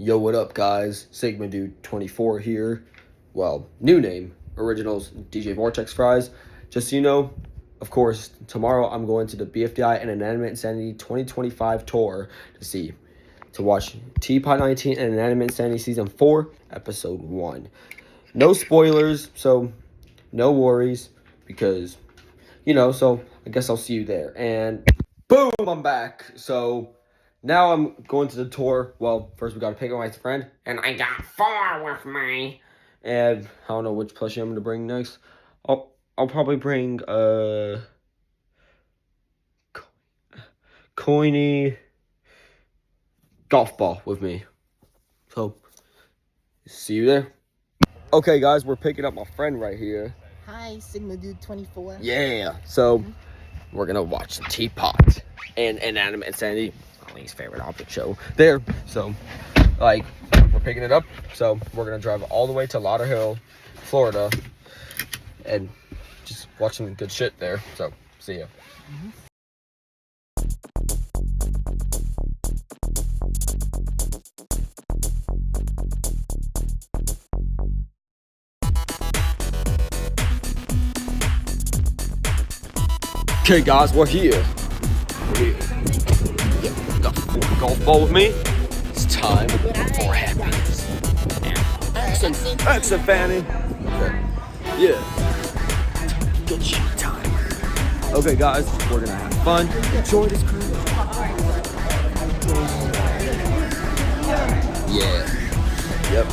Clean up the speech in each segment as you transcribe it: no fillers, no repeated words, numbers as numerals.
Yo, what up, guys? Sigma Dude 24 here. Well, new name, Originals DJ Vortex Fries. Just so you know, of course, tomorrow I'm going to the BFDI and Inanimate Insanity 2025 tour to watch TPOT 19 and Inanimate Insanity Season 4, Episode 1. No spoilers, so no worries, because, so I guess I'll see you there. And boom, I'm back. So now I'm going to the tour. Well, first we got to pick up my friend, and I got 4 with me. And I don't know which plushie I'm going to bring next. I'll probably bring coiny golf ball with me. So see you there. Okay, guys, we're picking up my friend right here. Hi, Sigma Dude 24. Yeah. So we're gonna watch the TPOT and Inanimate Insanity, my least favorite object show there. So we're picking it up. So we're gonna drive all the way to Lauderhill, Florida, and just watch some good shit there. So see ya. Okay, guys, we're here. Got the golf ball with me. It's time for happiness. Exit, Fanny. Okay. Yeah. Good shit time. Okay, guys, we're gonna have fun. Enjoy this cruise. Yeah. Yep.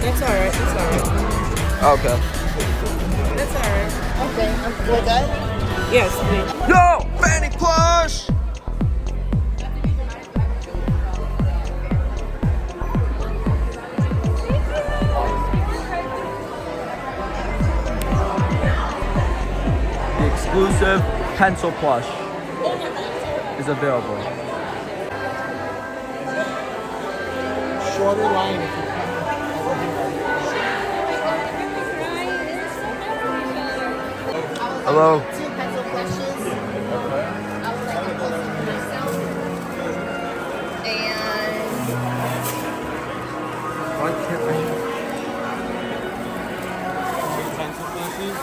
That's alright, Okay. That's alright. Okay, we're good? Yes, please. Yo, Fanny plush! The exclusive pencil plush is available. Shorter line if you come. Hello. 2 pencil plushes. I would like to put some for myself. And Why can't I? 2 pencil plushies?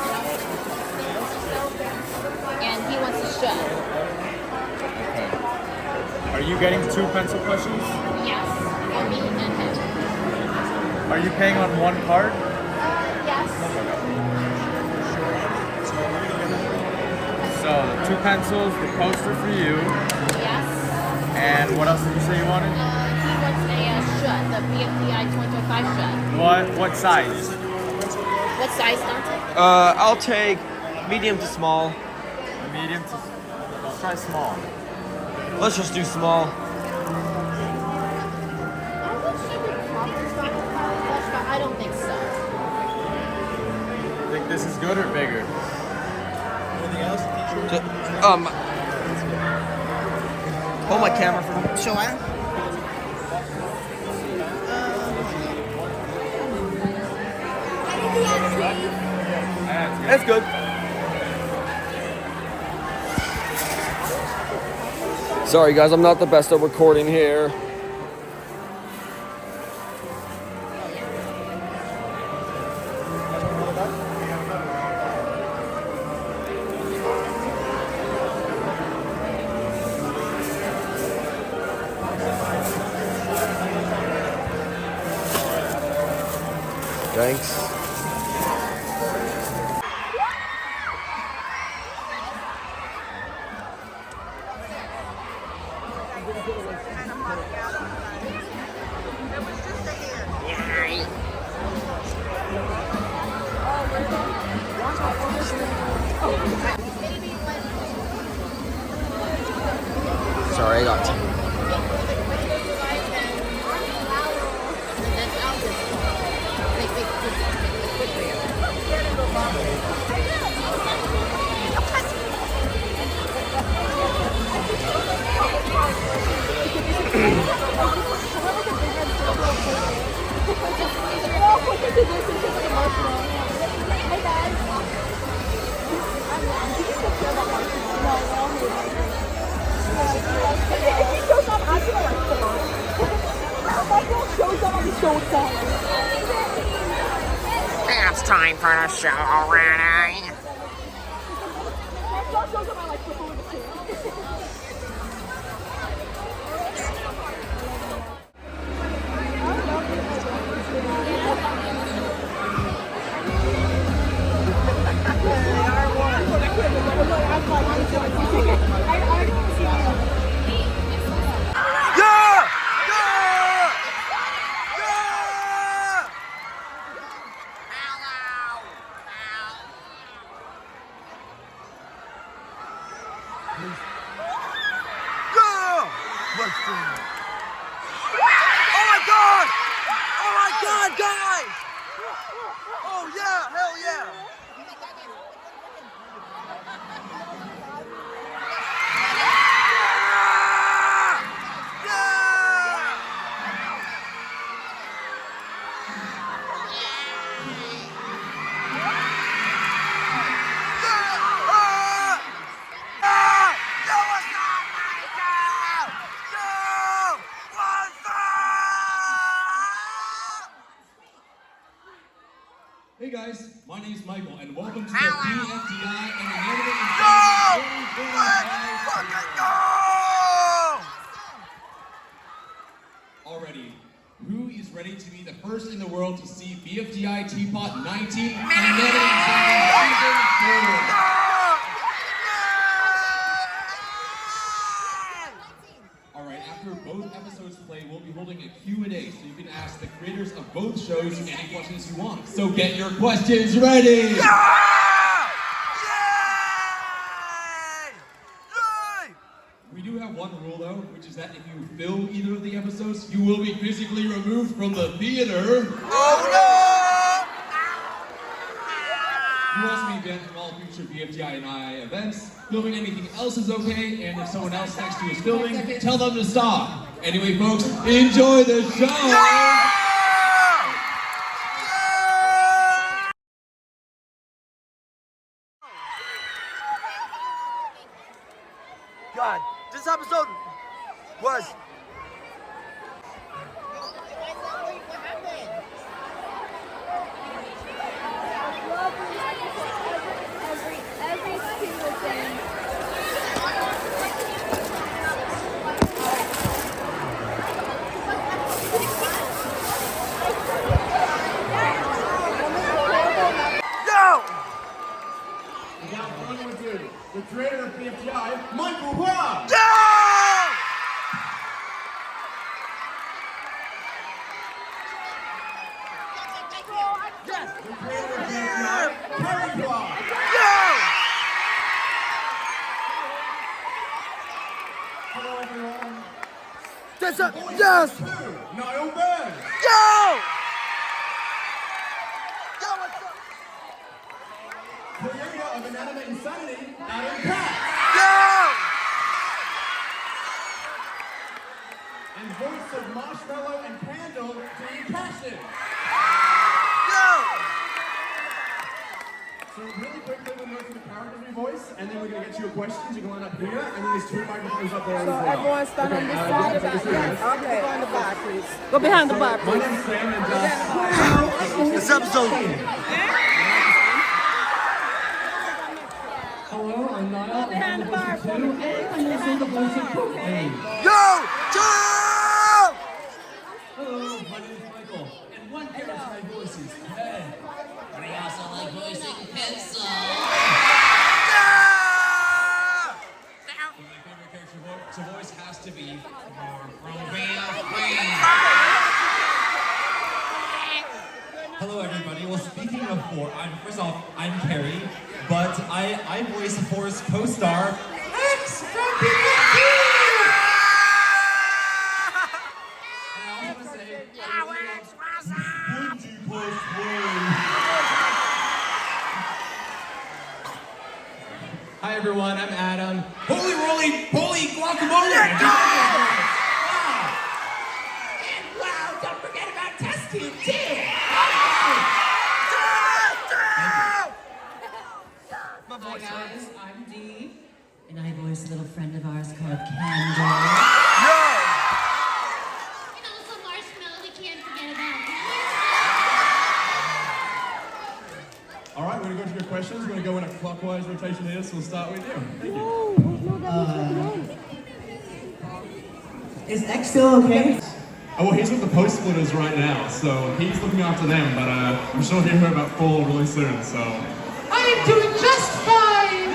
and he wants to shut. Are you getting 2 pencil plushies? Yes, for me and him. Are you paying on 1 card? Yes. So, the 2 pencils, the poster for you, Yes. and what else did you say you wanted? He wants a shut, the BFDI 2025 shut. What size? What size, Dante? I'll take medium to small. Medium to... Let's try small. Let's just do small. I wish you could probably start with flush, but I don't think so. Think this is good or bigger? Anything else? Hold my camera for me. Sure. That's good. Sorry, guys, I'm not the best at recording here. Thanks. Sorry, I got to. And then I'll just make Hey guys. He shows up, I feel like Michael shows up on the show time. It's time for the show already. Michael shows up on like before the show. Guys! Oh yeah, hell yeah! Hey guys, my name is Michael, and welcome to the BFDI and INANIMATE 2025. Already, who is ready to be the first in the world to see BFDI TPOT 19 and INANIMATE Season 4? Alright, after both episodes play, we'll be holding a Q&A, so you can ask the creators of both shows any questions you want. So get your questions ready! We do have one rule though, which is that if you film either of the episodes, you will be physically removed from the theater. Oh no! You will also be banned from all future BFDI and I events. Filming anything else is okay, and if someone else next to you is filming, tell them to stop. Anyway, folks, enjoy the show! God, this episode was Every single thing. we got one with you, the creator of BFDI, Michael Brown! Yes! The creator of BFDI, Harry Brown! Hello everyone! Yes! Niall Ben! Yo! Yo, what's up? Creator of Inanimate Insanity, Adam Katz! Yo! And voice of Marshmallow and Candle, Jane Cashin! Yo! So really quickly, we're going to the character of your voice, and then we're going to get to your questions. You can line up here, and then there's two microphones up there as well. Everyone stand on this side. Okay. Go in the back, please. Go behind the back, please. My name's Sam, and This episode. hello, I'm Niall, and I'm the voice of 2, and I'm also the voice of Cocaine. Yo! Joe! Hello, my name is Michael, and one character of my voice is Ted. But I also like voicing pencil. So my favorite character to voice has to be From BFDI. Hello everybody. Well, speaking of four, first off, I'm Carrie, but I voice Forrest co-star X from BFDI. And I also want to say, pretty close way. Hi everyone, I'm Adam. Holy roly poly guacamole! And wow, don't forget about testing too. a little friend of ours called Candle. And also Marshmallow, we can't forget about him. All right, we're gonna go to your questions. We're gonna go in a clockwise rotation here, so we'll start with you. Thank you. Is X still okay? Oh, well, he's with the post splitters right now, so he's looking after them, but I'm sure he'll hear about fall really soon, so. I am doing just fine!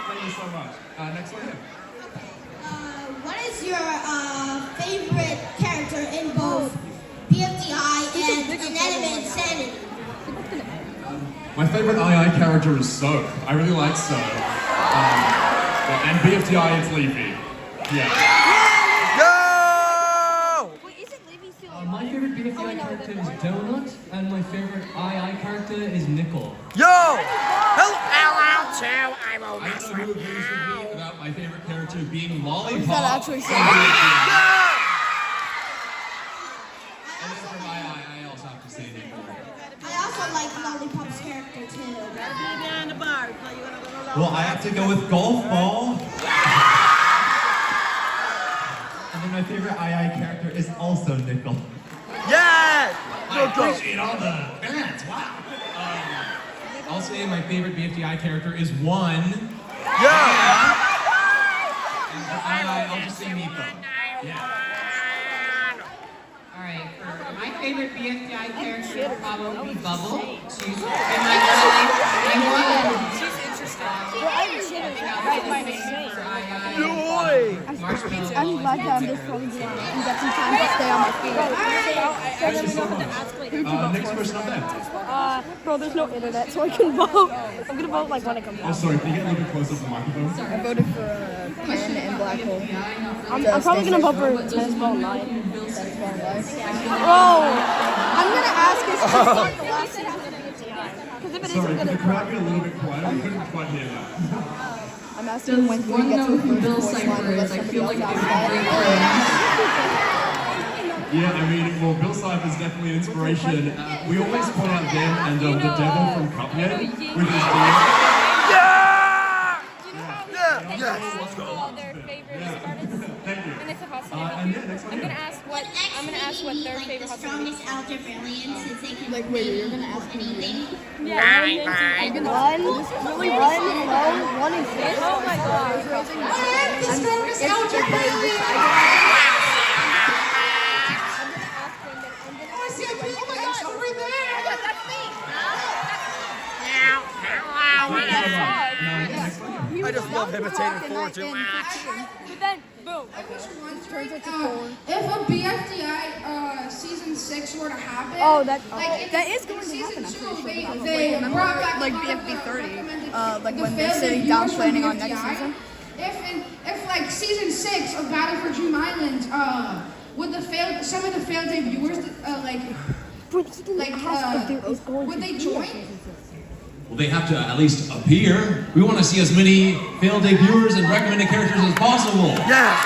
Thank you so much. Next one here. What is your favorite character in both BFDI and Inanimate Insanity? My favorite II character is Soap. I really like Soap. And BFDI, it's Leafy. Yeah. Wait, isn't Leafy still My favorite BFDI character is Donut, and my favorite II character is Nickel. Hello, too. I will I mess don't know who with agrees with me you. about my favorite character being Lollipop. that actually from say? BFDI. And then from II, I also have to say Nickel. I also like Lollipop's character too. Well, I have to go with Golf Ball. And then my favorite II character is also Nickel. I appreciate all the fans. Wow. I'll say my favorite BFDI character is one. And for I'll just say Meepo. Yeah. Alright, for my favorite BFDI character is probably Bubble. She's in my early She's interesting. Well, I'm I think I'll say the same for II. I'm glad that I'm just probably going to get some time to stay on my feet. Thank you so much. Next question up there. Bro, there's no internet, so I can vote. I'm gonna vote like when I come Oh, back. sorry, can you get a little bit closer to the microphone? I voted for Pen and Black Hole. I'm probably gonna vote for Tennis Ball 9. Tennis Ball 9. Bro, I'm gonna ask this because it's like the last season of BFDI. Because if it Sorry, isn't could the gonna crowd be a little bit quieter? We couldn't quite hear that. I'm asking when we get to the first voice line and let somebody else ask that. Yeah, I mean, well, Bill Cipher is definitely an inspiration. We always point out them and the devil from Cuphead with his beard. Let's go. Their favorite artists. Thank you. And it's a hot And yeah, next one. I'm gonna ask what their Like favorite the hot strongest algebra aliens since they can Like, wait, you're gonna ask me anything. One exists. Oh my god. The strongest algebra alien. I just love imitating Ford too. But then, boom. Turns into Ford. If a BFDI season 6 were to happen, That is going to happen. I'm pretty sure. they brought back Like BFD 30, like when they're sitting down planning on next season. If like season 6 of Battle for Dream Island, would some of the failed debuts would they join? Well, they have to at least appear. We want to see as many failed debuters and recommended characters as possible. Yes!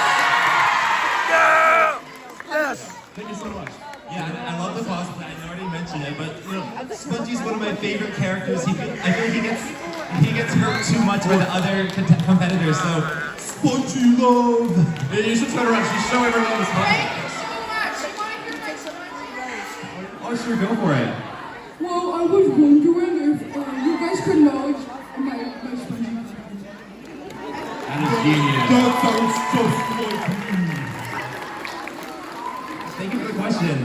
Thank you so much. Yeah, I love the cosplay. I already mentioned it, but you know, Spongy's one of my favorite characters. I feel like he gets hurt too much by the other competitors. So Spongy love. Yeah, you should turn around. You should show everyone this Thank moment. you so much. Oh, sure, go for it. Well, I was wondering if you guys could acknowledge my Spongy. That is genius. That sounds just like me. Thank you for the question.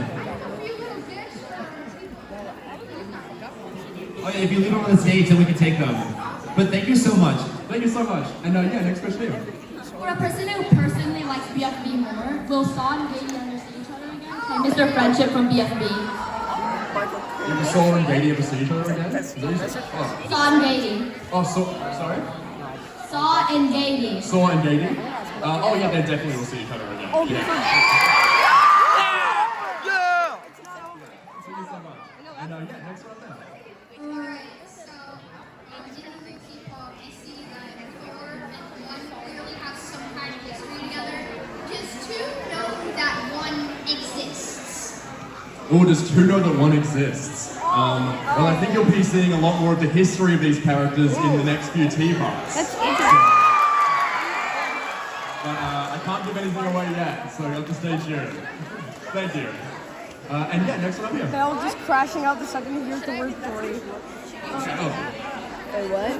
Oh yeah, if you leave them on the stage, then we can take them. But thank you so much. Thank you so much. And yeah, next question here. For a person who personally likes BFB more, will Saw and Beatty understand each other again? And Mr. Friendship from BFB. You Saw and Beatty ever see each other again? Saw and Beatty. Oh, sorry? Saw and Beatty. Saw and Beatty? Oh yeah, they definitely will see each other again. Oh, yeah. yeah. Thank you so much. And yeah, next one there. Alright, so in the T-pop, I see that 4 and 1 clearly have some kind of history together. Does 2 know that 1 exists? Oh, does 2 know that 1 exists? Well, I think you'll be seeing a lot more of the history of these characters in the next few TPOTs. That's interesting. But I can't give anything away yet, so you'll have to stay tuned. Thank you. And yeah, next one up here. Bell just crashing out the second he hears the word 3. Wait, what?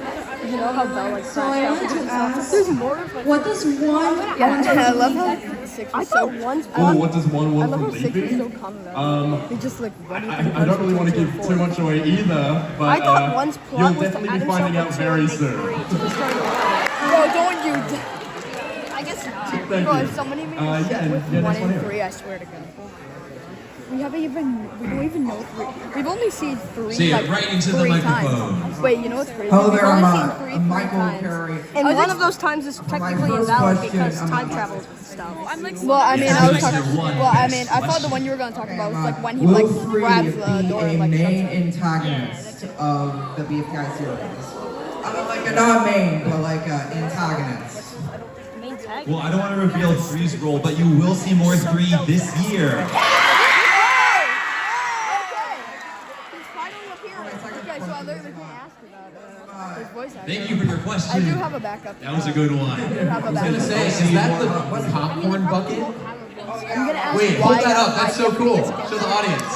You know how Bell like crashed out the stuff? There's more of it. What does one? Yeah, I love how 6 was so Oh, what does one I want love from how 6 was Leafy? so common. They just like running. I don't really want to give too much away either, but I thought one's plot you'll was to definitely add be finding himself out very into soon. No, don't you? I guess not. Thank Bro, you. if somebody made Yeah, a shit with yeah, 1 next one and here. 3, I swear to God. We don't even know 3. We've only seen 3 Say it like right into the 3 microphone. times. Wait, you know what's crazy? Hello We've there, only I'm seen 3 Michael times. Perry. And one of those times is technically first invalid question, because I'm time not- travel and stuff. Well, I mean, Yes, I was that's talking. your one Well, I best mean, I thought the question. one you were gonna talk about was like when he Will like 3 grabs the be door a and like main shuts it. antagonist of the BFDI series? I mean, like a not main, but like an antagonist. Well, I don't want to reveal 3's role, but you will see more 3 this year. Okay, so I literally can't ask about his voice acting. Thank you for your question. I do have a backup. That was a good one. I do have a I was gonna backup. say, is that the popcorn bucket? I'm gonna ask Wait, why hold that up. That's so I cool. think it's Show the audience.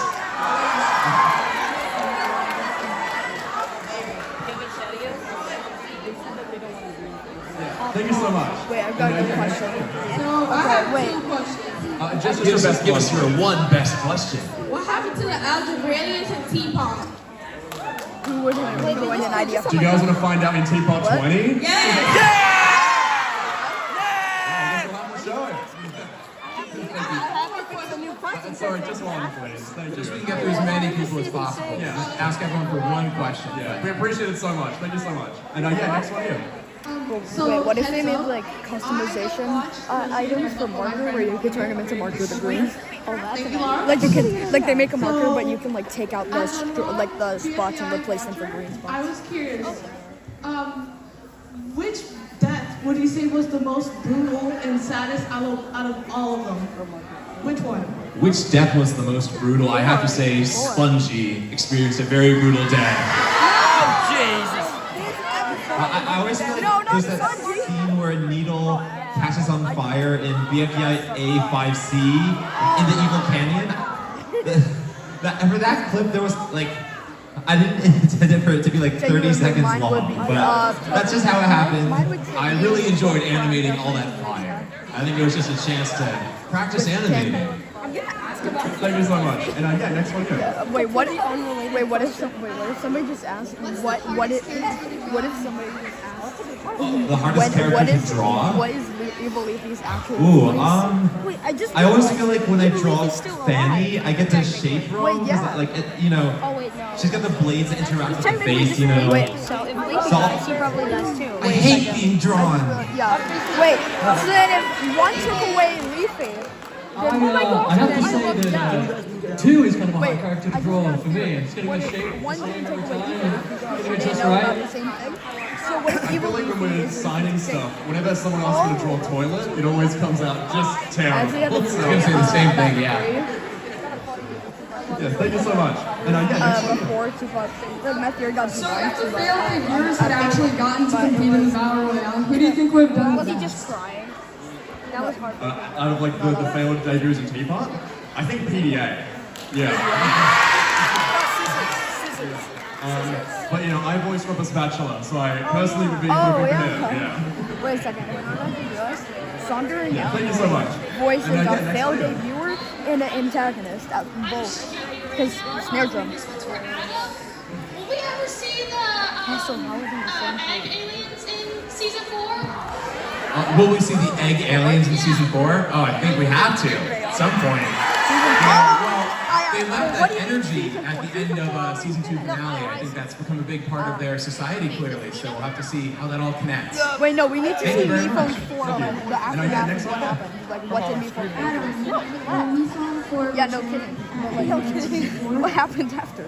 Thank you so much. Wait, I've got a good question. Okay, wait. Just Give us your one best question. What happened to the algebraians and teapot? Who would have win an idea? Do you guys want to find out in TPOT 20? Yes! Sorry, just one, please. Thank you. Just so we can get through as many people as possible. Yeah. Ask everyone for one question. Yeah, we appreciate it so much. Thank you so much. And yeah, next one here. Wait, what if they made like customization items for marker where you could turn them into marker the green? Like you can, like they make a marker, but you can like take out the the spots and replace them for green spots. I was curious. Which death would you say was the most brutal and saddest out of all of them? Which one? Which death was the most brutal? I have to say, Spongy experienced a very brutal death. I always feel like there's that scene where a needle catches on fire in BFDI A5C in the Evil Canyon. For that clip, there was like, I didn't intend it for it to be like 30 seconds long, but that's just how it happened. I really enjoyed animating all that fire. I think it was just a chance to practice animating. Thank you so much. And yeah, next one here. Wait, what if somebody just asked what if somebody just asked The hardest character to draw? What is Evil Leafy's actual Ooh, voice? Wait, I always feel like when I draw Fanny, I get the shape wrong. Wait, yeah. Like, she's got the blades that interact with the face, you know. Wait, so if Leafy does, she probably does too. I hate being drawn. Yeah. Wait, so then if one took away Leafy, I have to say that 2 is kind of a hard character to draw for me. It's getting the shape the same every time. Getting it just right. So what if I feel like when we're signing stuff, whenever someone asks me to draw a toilet, it always comes out just terrible. I was gonna say the same thing, yeah. Yeah, thank you so much. And yeah, next one. Before Tupac, my theory got So if the failed reviewers had actually gotten to compete in the Battle Royale, who do you think would have done Was he that? just crying? That was hard. Out of like the failed debuts in Teapot, I think PDA. Yeah. But I voiced Rubber Spatula, so I personally would be him. Yeah. Wait a second. Sandra and Thank you so much. voices And a next failed one. debuter and an antagonist at both. Because snare drum. Will we ever see the So how are they the same egg aliens in season 4? Will we see the egg aliens in season 4? Oh, I think we have to at some point. They left that energy at the end of season 2 finale. I think that's become a big part of their society clearly. So we'll have to see how that all connects. Wait, no, we need to Thank see you very much. Mephone's form, like the aftermath of what happened. Like, what's in Mephone's form? Yeah, no kidding. No kidding. What happened after?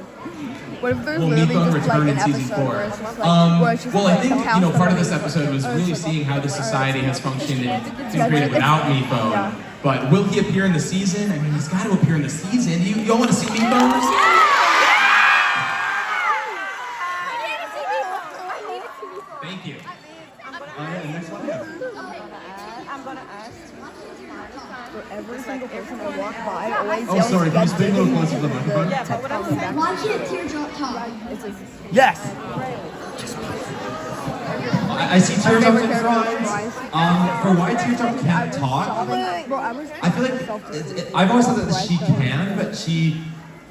What if there's Well, literally Mephone just like returned an in season episode 4. where it's just like, where it's just Well, like I think a house part of this somebody- episode was or really it's like- seeing how the society has functioned and been Yeah, created without Mephone. yeah. But will he appear in the season? I mean, he's got to appear in the season. You all want to see Mephone? for every single person I walk by, always Oh, sorry, can you speak a little closer to the microphone? Watch it, teardrop top. Yes. I see Teardrop and Fries. For why Teardrop can't talk, I feel like I've always thought that she can, but she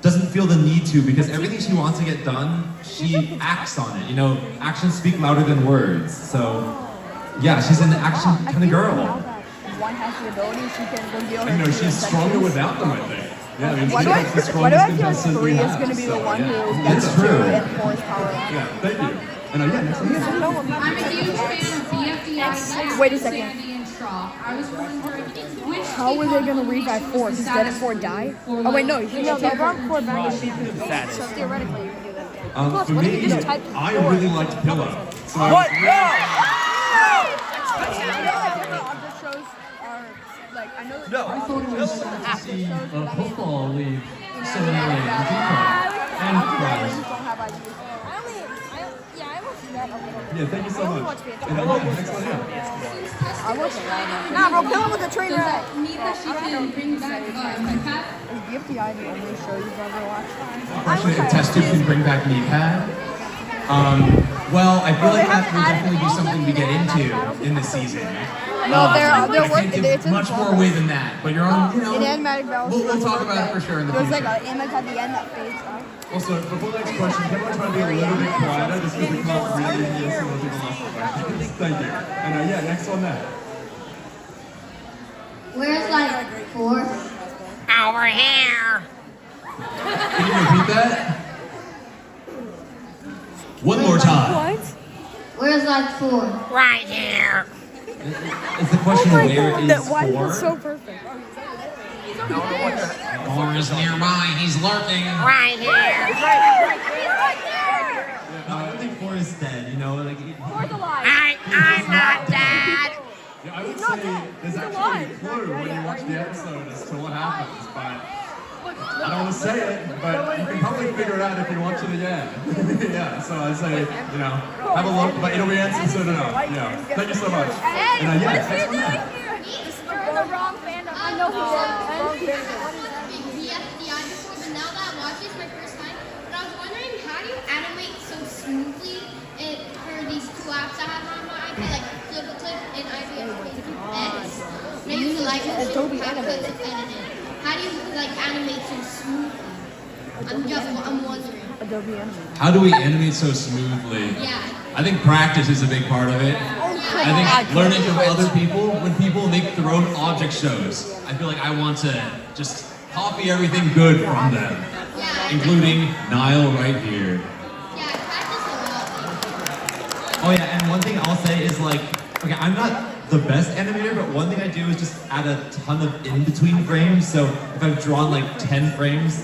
doesn't feel the need to because everything she wants to get done, she acts on it. You know, actions speak louder than words. So, yeah, she's an action kind of girl. One has the ability, she can reveal her. You know, she's stronger without them, I think. Yeah, I mean, Why do I feel like Korea is going to be the one who gets It's to true. enforce power? Yeah, thank you. And yeah, next one. I'm a huge fan of BFDI. Wait a second. Sandy and Straw. I was wondering which. How were they going to revive 4? Because didn't 4 die? Oh wait, no, they brought 4 back. So theoretically, you can do that. For me, I really liked Pillow. So What? I know that different object shows are like I know that No. I thought it was sad to see a football league similarly in Detroit and Fries. yeah, thank you so much. And next one, yeah. Nah, bro, kill him with a train Does wreck. that mean that she can bring back Meepad? Is BFDI the only show you've ever watched? Question if Test Tube can bring back Meepad. Well, I feel like that will definitely be something we get into in the season. No, they're I working. can't give much more away than that, but you're on, you know, Inanimatic balance. we'll talk about it for sure in the There's like future. an image at the end that fades out. Also, before the next question, can I try to be a little bit quieter just because we can't really hear some of the last questions? Thank you. And yeah, next one there. Where's like 4? Over here. Can you repeat that? One more time. What? Where's like 4? Right here. Is the question where is Why is it 4? so perfect? 4 is nearby, he's lurking. Right here. No, I don't think 4 is dead, you know, like... I'm not dead. Yeah, I would say there's actually a clue when you watch the episode as to what happens, but I don't want to say it, but you can probably figure it out if you watch it again. Yeah, so I'd say, you know, have a look, but it'll be answered soon enough. Yeah, thank you so much. And yeah, next one there. You're in the wrong fandom. I know who BFDI before, but now that I watch it, it's my first time. But I was wondering, how do you animate so smoothly for these 2 apps I have on my iPad, like Clip and IBS? Maybe you like Adobe Animate. How do you like animate so smoothly? I'm wondering. Adobe Animate. How do we animate so smoothly? Yeah. I think practice is a big part of it. I think learning from other people, when people make their own object shows, I feel like I want to just copy everything good from them, including Niall right here. Yeah, I practice a lot. Oh yeah, and one thing I'll say is like, okay, I'm not the best animator, but one thing I do is just add a ton of in-between frames. So if I've drawn like 10 frames,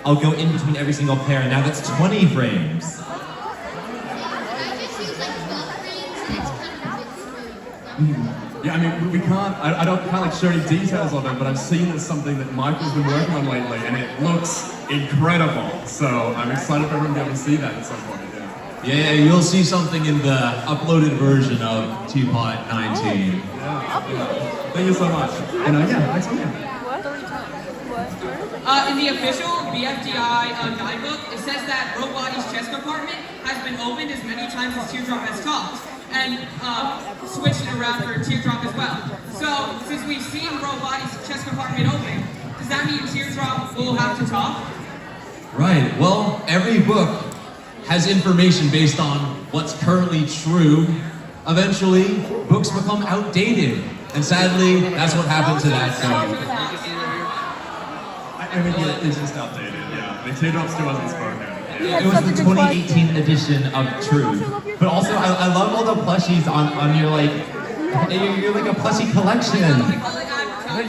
I'll go in between every single pair, and now that's 20 frames. I just use like 12 frames and it's kind of a bit screwed. Yeah, I mean, we can't, I can't like show any details of it, but I've seen it's something that Michael's been working on lately, and it looks incredible. So I'm excited for everyone to be able to see that at some point. Yeah, you'll see something in the uploaded version of TPOT 19. Thank you so much. And yeah, next one. In the official BFDI guidebook, it says that Roboti's chest compartment has been opened as many times as Teardrop has talked, and switched it around for Teardrop as well. So, since we've seen Roboti's chest compartment open, does that mean Teardrop will have to talk? Right, well, every book has information based on what's currently true. Eventually, books become outdated, and sadly, that's what happened to that film. I mean, yeah, it's just outdated, yeah. The Teardrop still hasn't spoken. Yeah. It was the 2018 edition of Truth. But also, I love all the plushies on your like, you're like a plushie collection.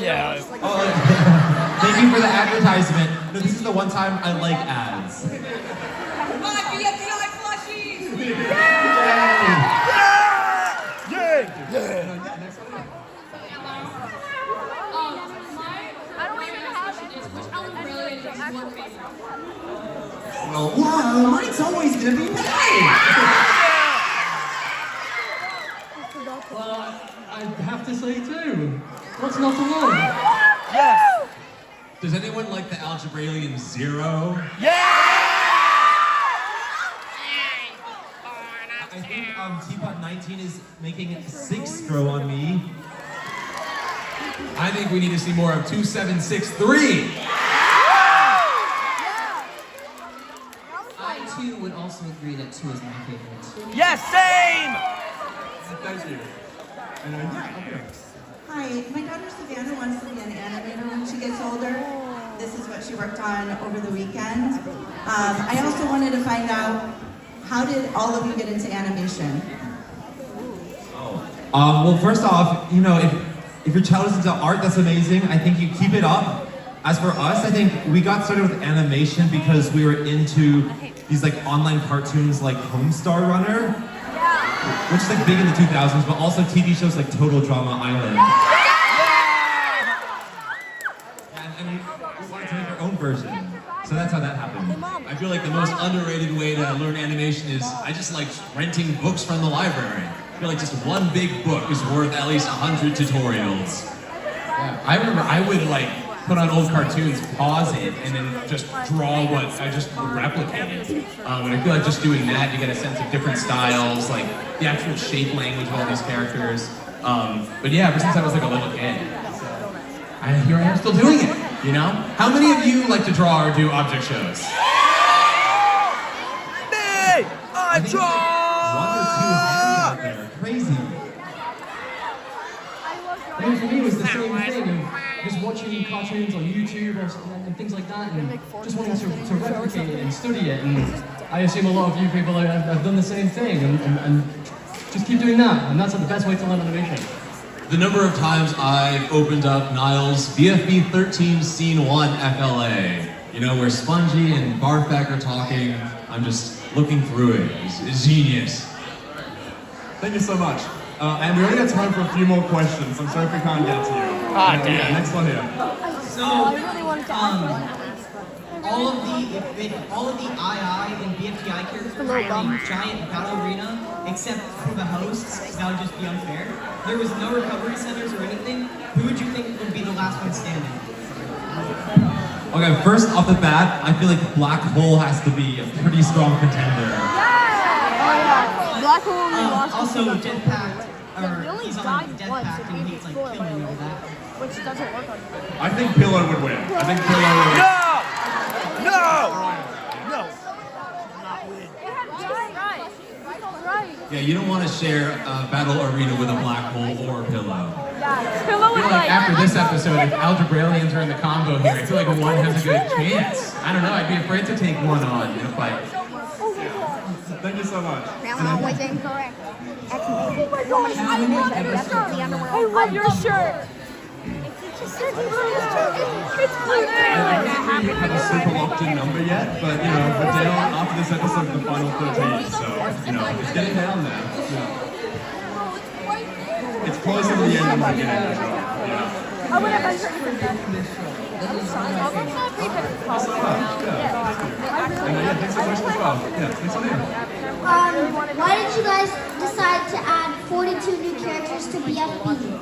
Yeah. Oh, thank you for the advertisement. No, this is the one time I like ads. My BFDI plushies! Well, wow, mine's always gonna be mine. Well, I have to say too. What's not to love? Does anyone like the Algebraian Zero? I think TPOT 19 is making 6 grow on me. I think we need to see more of 2763. I too would also agree that 2 is my favorite. Yes, same! Thank you. And yeah, okay. Hi, my daughter Savannah wants to be an animator when she gets older. This is what she worked on over the weekend. I also wanted to find out, how did all of you get into animation? Well, first off, you know, if your child is into art, that's amazing. I think you keep it up. As for us, I think we got started with animation because we were into these like online cartoons like Homestar Runner, which is like big in the 2000s, but also TV shows like Total Drama Island. And we wanted to make our own version. So that's how that happened. I feel like the most underrated way to learn animation is I just like renting books from the library. I feel like just one big book is worth at least 100 tutorials. Yeah, I remember I would like put on old cartoons, pause it, and then just draw what I just replicated. And I feel like just doing that, you get a sense of different styles, like the actual shape language of all these characters. But yeah, ever since I was like a little kid, here I am still doing it, you know? How many of you like to draw or do object shows? Me! I draw! One or two hands out there. Crazy. I mean, for me, it was the same thing of just watching cartoons on YouTube and things like that, and just wanting to replicate it and study it. And I assume a lot of you people have done the same thing, and just keep doing that. And that's the best way to learn animation. The number of times I've opened up Niall's BFB 13 Scene 1 FLA, you know, where Spongy and Barfak are talking, I'm just looking through it. It's genius. Thank you so much. And we only have time for a few more questions. I'm sorry if we can't get to you. Damn. Yeah, next one here. So, all of the II and BFDI characters are in a giant battle arena, except for the hosts. That would just be unfair. There was no recovery centers or anything. Who would you think would be the last one standing? Okay, first off the bat, I feel like Black Hole has to be a pretty strong contender. Black Hole only lost. Also, Jetpack. He only died once, Jetpack and he's like killing over that. which doesn't work on me. I think Pillow would win. I think Pillow would win. No! Yeah, you don't want to share a battle arena with a black hole or a pillow. Pillow I feel like after this episode, if Algebraians are in the combo here, I feel like one has a good chance. I don't know, I'd be afraid to take one on in a fight. Thank you so much. I'm always incorrect. I love your shirt. It's blue. I don't think we have a super locked-in number yet, but you know, we're down after this episode of the final 13, so you know, it's getting down there. Yeah. It's closer to the end than the beginning. Yeah. I would have my shirt for that. Yeah, thanks so much as well. Yeah, thanks for being here. Why did you guys decide to add 42 new characters to BFB?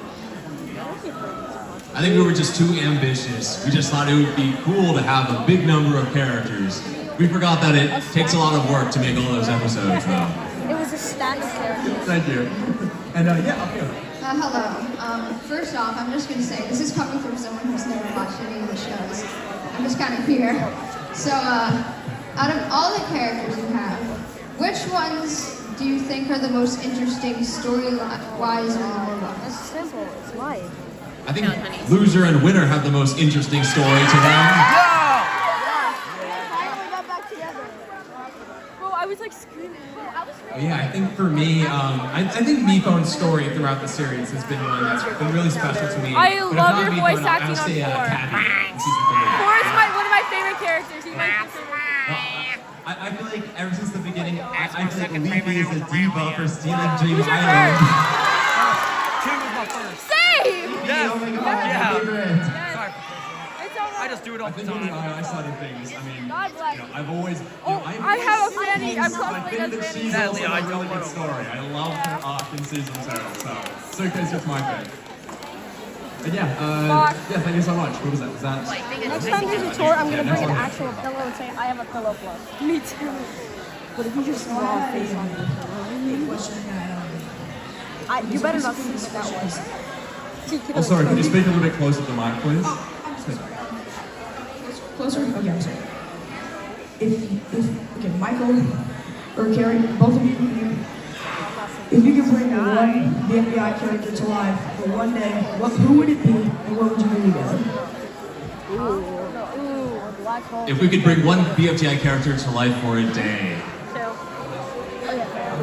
I think we were just too ambitious. We just thought it would be cool to have a big number of characters. We forgot that it takes a lot of work to make all those episodes, though. It was a stack of characters. Thank you. And yeah, up here. Hello. First off, I'm just going to say, this is coming from someone who's never watched any of the shows. I'm just kind of here. So, out of all the characters you have, which ones do you think are the most interesting story-wise or lore-wise? That's simple. It's life. I think loser and winner have the most interesting story to them. Finally got back together. Bro, I was like screaming. Yeah, I think for me, I think Miphone's story throughout the series has been one that's been really special to me. I But if love not your Miphone, voice acting I'll say, on Thor. Kathy in season 3. Thor is one of my favorite characters. He's my favorite. I feel like ever since the beginning, I feel like Leafy is a diva for stealing Dream Who's your Island. Two was my first. Same! Yes. Oh my god, Yeah. my favorite. It's all right. I just do it all I the think on the time. II side of things, I mean, God bless. you know, I've always, I have a Fanny. I'm I constantly think a that Fanny. she's also a really good story. I love her arc in season 2, so Suka's just my pick. yeah, thank you so much. What was that? Was that? Next time there's a tour, I'm gonna bring an actual pillow and say I have a pillow plus. Me too. But if you just draw a face on your pillow, you better not see it that way. Oh, sorry, could you speak a little bit closer to the mic, please? Closer? Okay, I'm sorry. Okay, Michael or Carrie, both of you, if you could bring one BFDI character to life for one day, who would it be and what would you do together? If we could bring one BFDI character to life for a day.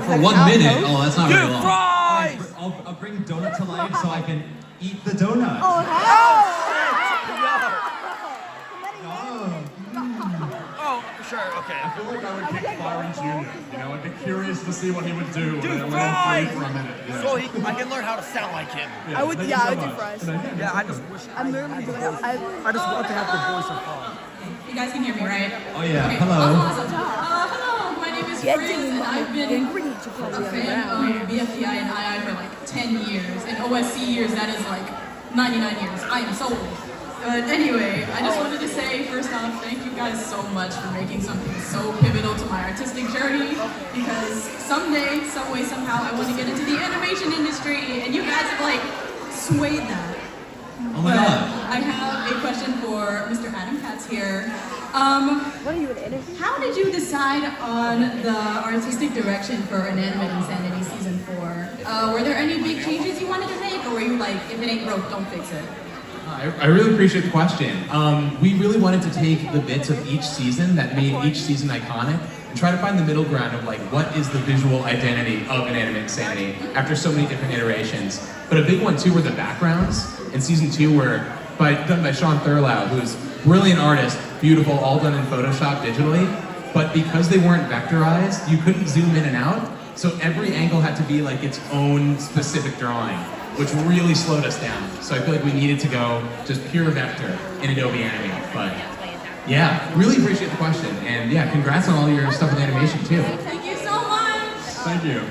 For 1 minute? Oh, that's not very long. I'll bring donut to life so I can eat the donut. Oh, sure, okay. I feel like I would pick Byron Jr. You know, I'd be curious to see what he would do when I went on free for a minute. Yeah. So I can learn how to sound like him. Yeah, I would do fries. Yeah, I just wish I just want to have the voice of fun. You guys can hear me, right? Oh yeah, Okay. hello. Awesome. Hello, my name is Frizz, and I've been a fan of BFDI and II for like 10 years, and OSC years, that is like 99 years. I am so old. But anyway, I just wanted to say, first off, thank you guys so much for making something so pivotal to my artistic journey, because someday, some way, somehow, I want to get into the animation industry, and you guys have like swayed that. Oh my God. I have a question for Mr. Adam Katz here. What are you, an interview? How did you decide on the artistic direction for Inanimate Insanity Season 4? Were there any big changes you wanted to make, or were you like, if it ain't broke, don't fix it? I really appreciate the question. We really wanted to take the bits of each season that made each season iconic and try to find the middle ground of like, what is the visual identity of Inanimate Insanity after so many different iterations. But a big one too were the backgrounds. In Season 2 were done by Sean Thurlow, who's a brilliant artist, beautiful, all done in Photoshop digitally. But because they weren't vectorized, you couldn't zoom in and out. So every angle had to be like its own specific drawing, which really slowed us down. So I feel like we needed to go just pure vector in Adobe Animate. But yeah, really appreciate the question. And yeah, congrats on all your stuff with animation too. Thank you so much! Thank you.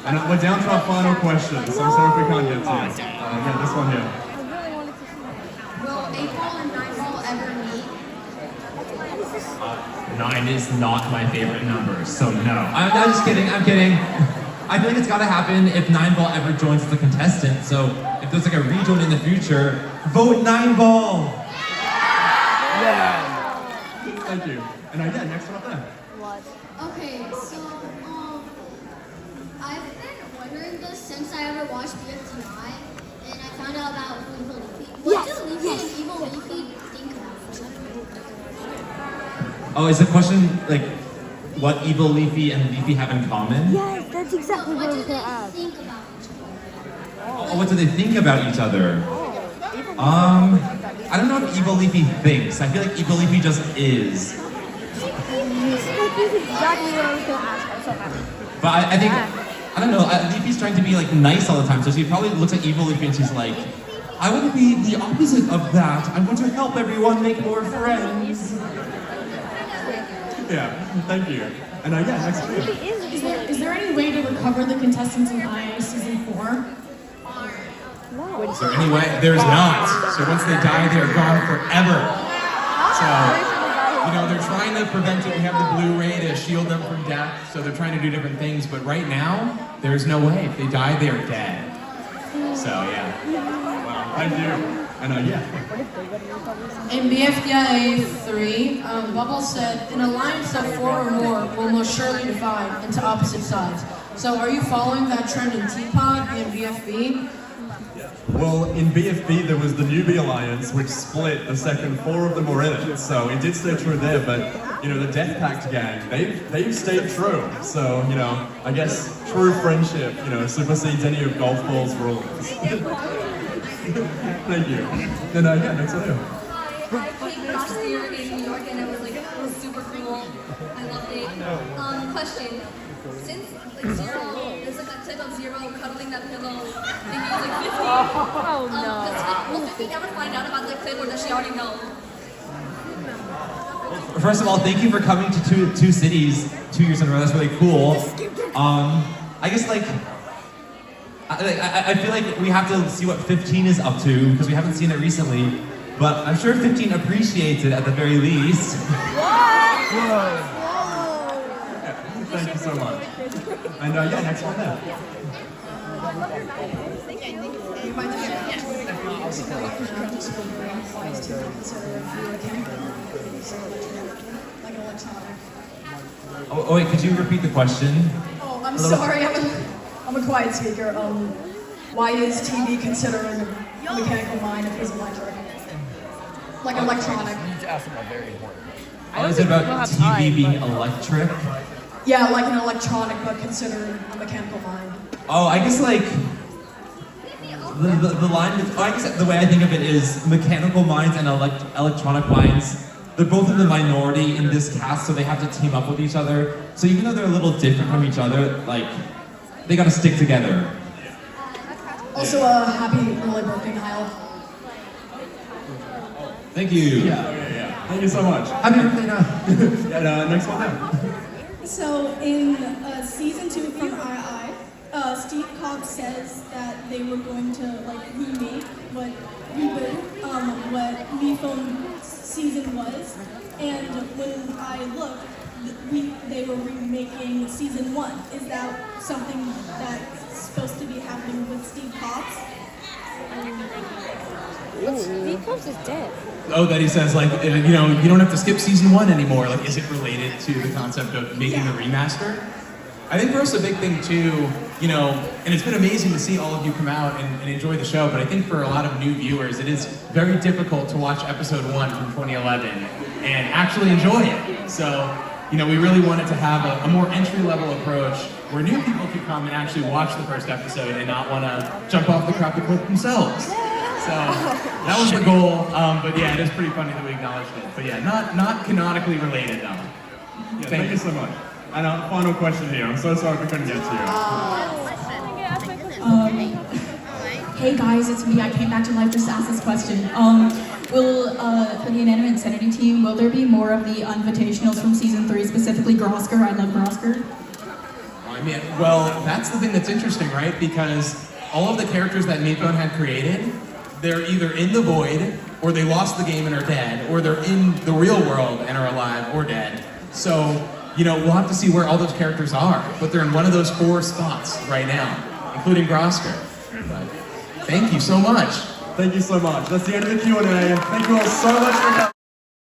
And we're down to our final question, so I'm sorry if we can't get to it. Yeah, this one here. Will 8-ball and 9-ball ever meet? 9 is not my favorite number, so no. I'm just kidding, I'm kidding. I feel like it's gotta happen if 9-ball ever joins as a contestant, so if there's like a rejoin in the future, vote 9-ball! Yeah! Thank you. And yeah, next one up there. Okay, so I've been wondering this since I ever watched BFDI, and I found out about Evil Leafy. What do Leafy and Evil Leafy think about each other? Oh, is the question like what Evil Leafy and Leafy have in common? Yes, that's exactly what I was gonna ask. Think about each other. Oh, what do they think about each other? I don't know what Evil Leafy thinks. I feel like Evil Leafy just is. That's exactly what I was gonna ask. I'm so happy. But I think, I don't know, Leafy's trying to be like nice all the time, so she probably looks at Evil Leafy and she's like, I want to be the opposite of that. I want to help everyone make more friends. Yeah, thank you. And yeah, next one. Is there any way to recover the contestants in IA Season 4? Is there any way? There's not. So once they die, they're gone forever. So, you know, they're trying to prevent it. We have the Blu-ray to shield them from death, so they're trying to do different things. But right now, there's no way. If they die, they're dead. So, yeah. Wow, thank you. And yeah. In BFDI 3, Bubble said, an alliance of 4 or more will most surely divide into opposite sides. So are you following that trend in TPOT and BFB? Well, in BFB there was the Newbie Alliance, which split. The second 4 of them were in it, so it did stay true there. But you know, the Death Pact gang, they've stayed true. So you know, I guess true friendship, you know, supersedes any of golf ball's rules. Thank you. And yeah, next one. I came last year in New York and it was super cool. I loved it. Question. Since like Zero, there's like a clip of Zero cuddling that pillow and he was like 50. Oh no. Will 50 ever find out about the clip or does she already know? First of all, thank you for coming to two cities 2 years in a row. That's really cool. I guess like, I feel like we have to see what 15 is up to because we haven't seen it recently. But I'm sure 15 appreciates it at the very least. Whoa. Thank you so much. And yeah, next one then. Oh wait, could you repeat the question? Oh, I'm sorry, I'm a quiet speaker. Why is TV considered a mechanical mind if it's electric? Like electronic. You need to ask something very important. Oh, is it about TV being electric? Yeah, like an electronic, but considered a mechanical mind. Oh, I guess like the line. I guess the way I think of it is mechanical minds and electronic minds. They're both in the minority in this cast, so they have to team up with each other. So even though they're a little different from each other, like they gotta stick together. Also, happy early birthday, Niall. Thank you. Yeah. Thank you so much. Happy birthday, Niall. And next one then. So in season 2 from II, Steve Cobb says that they were going to like reboot what Refilm season was, and when I looked, they were remaking season 1. Is that something that's supposed to be happening with Steve Cobbs? Steve Cobbs is dead. Oh, that he says, like, you know, you don't have to skip season 1 anymore. Like, is it related to the concept of making the remaster? I think for us a big thing too, you know, and it's been amazing to see all of you come out and enjoy the show, but I think for a lot of new viewers, it is very difficult to watch episode 1 from 2011 and actually enjoy it. So, you know, we really wanted to have a more entry-level approach where new people could come and actually watch the first episode and not want to jump off the crappy cliff themselves. So that was the goal, but yeah, it is pretty funny that we acknowledged it. But yeah, not canonically related though. Yeah, thank you so much. And final question here. I'm so sorry we couldn't get to you. Hey guys, it's me. I came back to life just to ask this question. For the Inanimate Insanity team, will there be more of the invitationals from season 3, specifically Grosker? I love Grosker. I mean, well, that's the thing that's interesting, right? Because all of the characters that Napone had created, they're either in the void, or they lost the game and are dead, or they're in the real world and are alive or dead. So, you know, we'll have to see where all those characters are, but they're in one of those 4 spots right now, including Grosker. But thank you so much. Thank you so much. That's the end of the Q&A. Thank you all so much for coming.